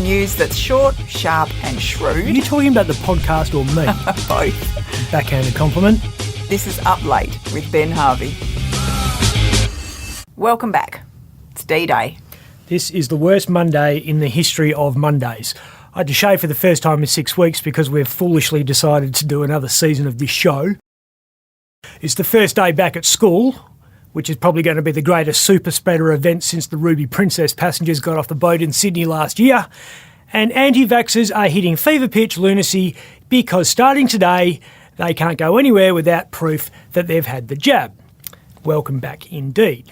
news that's short, sharp and shrewd. Are you talking about the podcast or me? Both. Backhanded compliment. This is Up Late with Ben Harvey. Welcome back. It's D-Day. This is the worst Monday in the history of Mondays. I had to shave for the first time in 6 weeks because we've foolishly decided to do another season of this show. It's the first day back at school, which is probably going to be the greatest super spreader event since the Ruby Princess passengers got off the boat in Sydney last year. And anti-vaxxers are hitting fever pitch lunacy because starting today, they can't go anywhere without proof that they've had the jab. Welcome back indeed.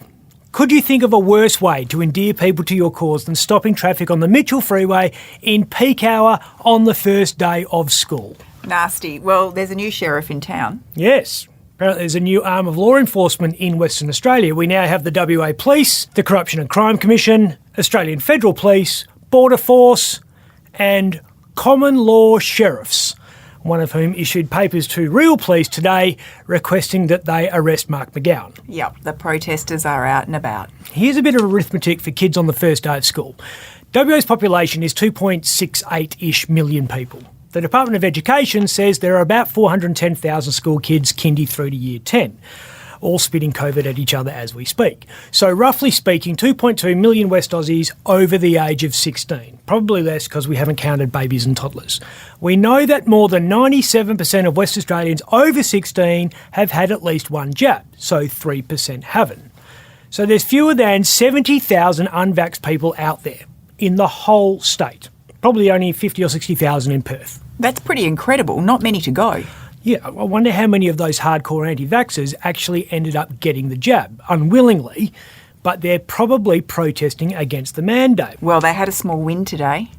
Could you think of a worse way to endear people to your cause than stopping traffic on the Mitchell Freeway in peak hour on the first day of school? Nasty. Well, there's a new sheriff in town. Yes. Apparently there's a new arm of law enforcement in Western Australia. We now have the WA Police, the Corruption and Crime Commission, Australian Federal Police, Border Force and common law sheriffs, one of whom issued papers to real police today requesting that they arrest Mark McGowan. Yep, the protesters are out and about. Here's a bit of arithmetic for kids on the first day of school. WA's population is 2.68-ish million people. The Department of Education says there are about 410,000 school kids kindy through to year 10, all spitting COVID at each other as we speak. So roughly speaking, 2.2 million West Aussies over the age of 16. Probably less because we haven't counted babies and toddlers. We know that more than 97% of West Australians over 16 have had at least one jab, so 3% haven't. So there's fewer than 70,000 unvaxxed people out there in the whole state. Probably only 50 or 60,000 in Perth. That's pretty incredible. Not many to go. Yeah, I wonder how many of those hardcore anti-vaxxers actually ended up getting the jab, unwillingly, but they're probably protesting against the mandate. Well, they had a small win today.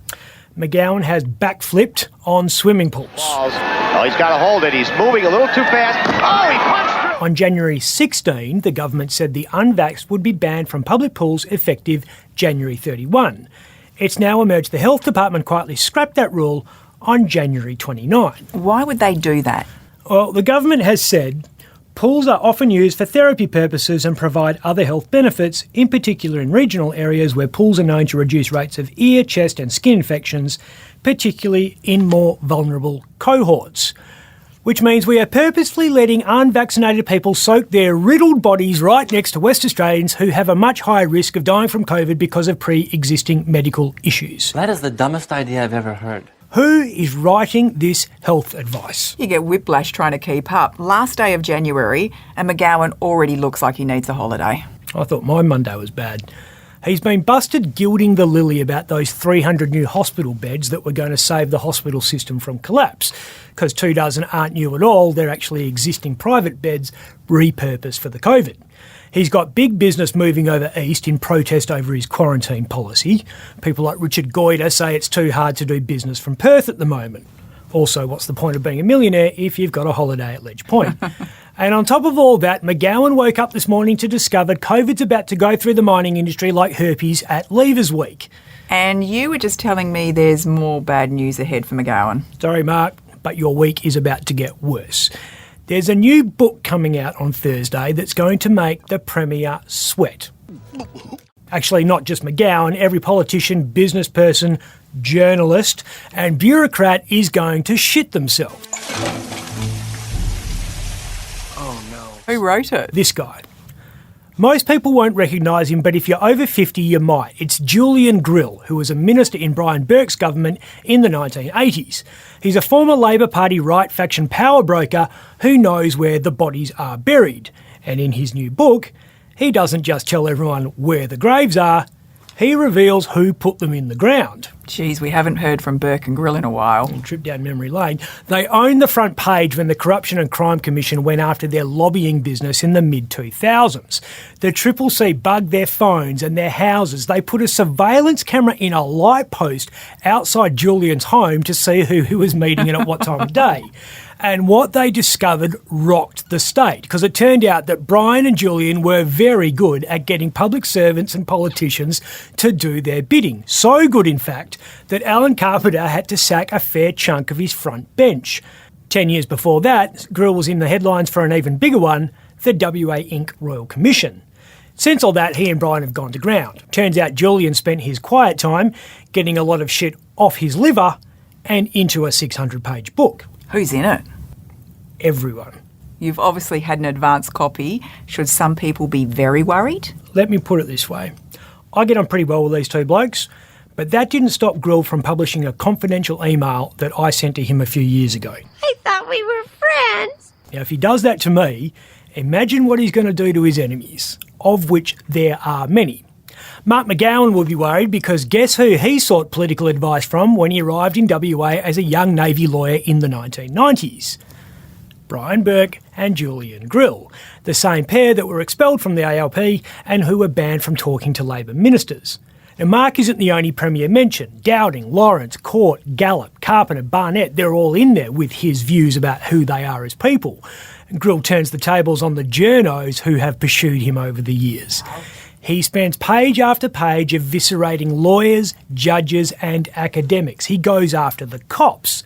McGowan has backflipped on swimming pools. Oh, he's got to hold it. He's moving a little too fast. Oh, he punched through. On January 16, the government said the unvaxxed would be banned from public pools effective January 31. It's now emerged the Health Department quietly scrapped that rule on January 29. Why would they do that? Well, the government has said pools are often used for therapy purposes and provide other health benefits, in particular in regional areas where pools are known to reduce rates of ear, chest and skin infections, particularly in more vulnerable cohorts. Which means we are purposefully letting unvaccinated people soak their riddled bodies right next to West Australians who have a much higher risk of dying from COVID because of pre-existing medical issues. That is the dumbest idea I've ever heard. Who is writing this health advice? You get whiplash trying to keep up. Last day of January and McGowan already looks like he needs a holiday. I thought my Monday was bad. He's been busted gilding the lily about those 300 new hospital beds that were going to save the hospital system from collapse. Because 24 aren't new at all, they're actually existing private beds repurposed for the COVID. He's got big business moving over east in protest over his quarantine policy. People like Richard Goyder say it's too hard to do business from Perth at the moment. Also, what's the point of being a millionaire if you've got a holiday at Ledge Point? And on top of all that, McGowan woke up this morning to discover COVID's about to go through the mining industry like herpes at Leavers Week. And you were just telling me there's more bad news ahead for McGowan. Sorry, Mark, but your week is about to get worse. There's a new book coming out on Thursday that's going to make the Premier sweat. Actually, not just McGowan, every politician, business person, journalist and bureaucrat is going to shit themselves. Oh no. Who wrote it? This guy. Most people won't recognise him, but if you're over 50, you might. It's Julian Grill, who was a minister in Brian Burke's government in the 1980s. He's a former Labor Party right faction powerbroker who knows where the bodies are buried. And in his new book, he doesn't just tell everyone where the graves are, he reveals who put them in the ground. Geez, we haven't heard from Burke and Grill in a while. Trip down memory lane. They owned the front page when the Corruption and Crime Commission went after their lobbying business in the mid-2000s. The CCC bugged their phones and their houses. They put a surveillance camera in a light post outside Julian's home to see who he was meeting and at what time of day. And what they discovered rocked the state, because it turned out that Brian and Julian were very good at getting public servants and politicians to do their bidding. So good, in fact, that Alan Carpenter had to sack a fair chunk of his front bench. 10 years before that, Grill was in the headlines for an even bigger one, the WA Inc. Royal Commission. Since all that, he and Brian have gone to ground. Turns out Julian spent his quiet time getting a lot of shit off his liver and into a 600-page book. Who's in it? Everyone. You've obviously had an advance copy. Should some people be very worried? Let me put it this way. I get on pretty well with these two blokes, but that didn't stop Grill from publishing a confidential email that I sent to him a few years ago. I thought we were friends. Now, if he does that to me, imagine what he's going to do to his enemies, of which there are many. Mark McGowan will be worried because guess who he sought political advice from when he arrived in WA as a young Navy lawyer in the 1990s? Brian Burke and Julian Grill, the same pair that were expelled from the ALP and who were banned from talking to Labor ministers. Now, Mark isn't the only Premier mentioned. Dowding, Lawrence, Court, Gallop, Carpenter, Barnett, they're all in there with his views about who they are as people. Grill turns the tables on the journos who have pursued him over the years. He spends page after page eviscerating lawyers, judges and academics. He goes after the cops.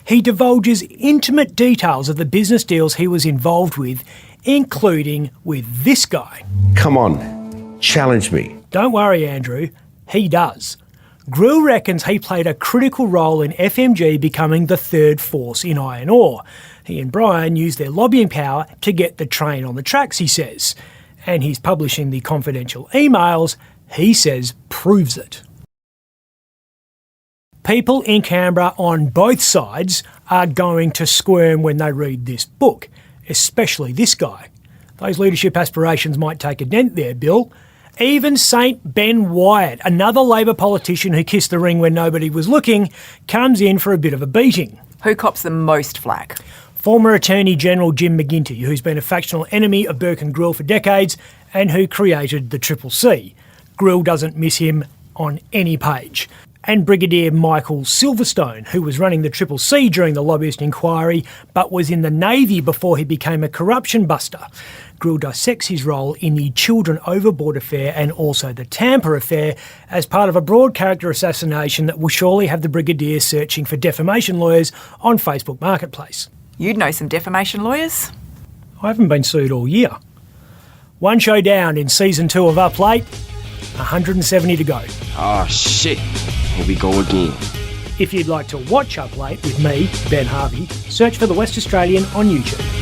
He divulges intimate details of the business deals he was involved with, including with this guy. Come on, challenge me. Don't worry, Andrew. He does. Grill reckons he played a critical role in FMG becoming the third force in iron ore. He and Brian used their lobbying power to get the train on the tracks, he says. And he's publishing the confidential emails, he says, proves it. People in Canberra on both sides are going to squirm when they read this book, especially this guy. Those leadership aspirations might take a dent there, Bill. Even St Ben Wyatt, another Labor politician who kissed the ring when nobody was looking, comes in for a bit of a beating. Who cops the most flack? Former Attorney General Jim McGuinty, who's been a factional enemy of Burke and Grill for decades and who created the Triple C. Grill doesn't miss him on any page. And Brigadier Michael Silverstone, who was running the Triple C during the lobbyist inquiry but was in the Navy before he became a corruption buster. Grill dissects his role in the Children Overboard affair and also the Tampa affair as part of a broad character assassination that will surely have the Brigadier searching for defamation lawyers on Facebook Marketplace. You'd know some defamation lawyers? I haven't been sued all year. One show down in season 2 of Up Late, 170 to go. Oh shit, here we go again. If you'd like to watch Up Late with me, Ben Harvey, search for The West Australian on YouTube.